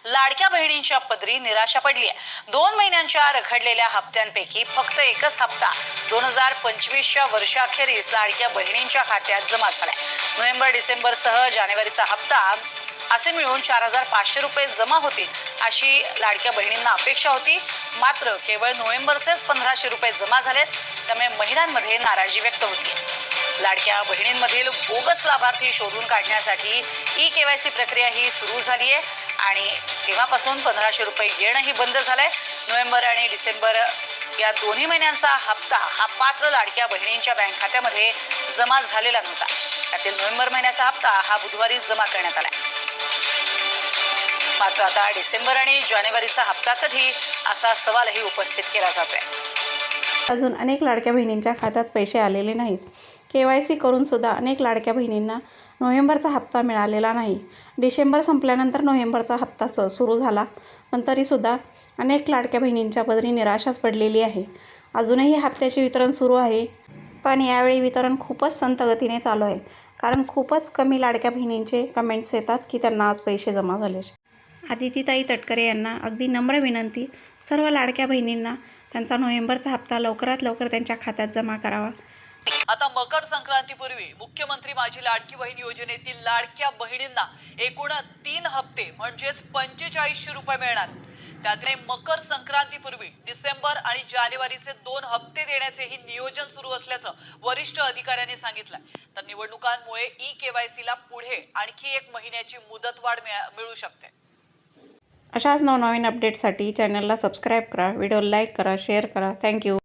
लाडक्या बहिणींच्या पदरी निराशा पडली आहे। 2 महिन्यांच्या रखडलेल्या हप्त्यांपैकी फक्त एकच हप्ता 2025च्या वर्षाखेरीस लाडक्या बहिणींच्या खात्यात जमा झालाय। नोव्हेंबर डिसेंबरसह जानेवारीचा हप्ता असे मिळून 4500 रुपये जमा होतील अशी लाडक्या बहिणींना अपेक्षा होती। मात्र केवळ नोव्हेंबरचेच 1500 रुपये जमा झालेत, त्यामुळे महिलांमध्ये नाराजी व्यक्त होती। लाडक्या बहिणींमधील बोगस लाभार्थी शोधून काढण्यासाठी ई-केवायसी प्रक्रिया ही सुरू झाली आहे आणि तेव्हापासून 1500 रुपये येणंही बंद झालंय। नोव्हेंबर आणि डिसेंबर या दोन्ही महिन्यांचा हप्ता हा पात्र लाडक्या बहिणींच्या बँक खात्यामध्ये जमा झालेला नव्हता। त्यातील नोव्हेंबर महिन्याचा हप्ता हा बुधवारी जमा करण्यात आला। मात्र आता डिसेंबर आणि जानेवारीचा हप्ता कधी असा सवालही उपस्थित केला जातोय। अजून अनेक लाडक्या बहिणींच्या खात्यात पैसे आलेले नाहीत। केवायसी करून सुद्धा अनेक लाडक्या बहिणींना नोव्हेंबरचा हप्ता मिळालेला नाही। डिसेंबर संपल्यानंतर नोव्हेंबरचा हप्ता सुरू झाला, पण तरीसुद्धा अनेक लाडक्या बहिणींच्या पदरी निराशाच पडलेली आहे। अजूनही हप्त्याचे वितरण सुरू आहे, पण यावेळी वितरण खूपच संथ गतीने चालू आहे, कारण खूपच कमी लाडक्या बहिणींचे कमेंट्स येतात की त्यांना आज पैसे जमा झाले। आदितीताई तटकरे यांना अगदी नम्र विनंती, सर्व लाडक्या बहिणींना त्यांचा नोव्हेंबरचा हप्ता लवकरात लवकर त्यांच्या खात्यात जमा करावा। आता मकर संक्रांतीपूर्वी मुख्यमंत्री माझी लाडकी बहीण योजनेतील लाडक्या बहिणींना एकूण 3 हप्ते म्हणजेच 4500 रुपये मिळणार। त्यातले मकर संक्रांतीपूर्वी डिसेंबर आणि जानेवारीचे 2 हप्ते देण्याचेही नियोजन सुरू असल्याचं वरिष्ठ अधिकाऱ्यांनी सांगितलं। तर निवडणुकांमुळे ई-केवायसीला पुढे आणखी 1 महिन्याची मुदतवाढ मिळू शकते। अशाच नवनवीन अपडेट्ससाठी चॅनलला सबस्क्राईब करा, व्हिडिओ लाईक करा, शेअर करा। थँक्यू।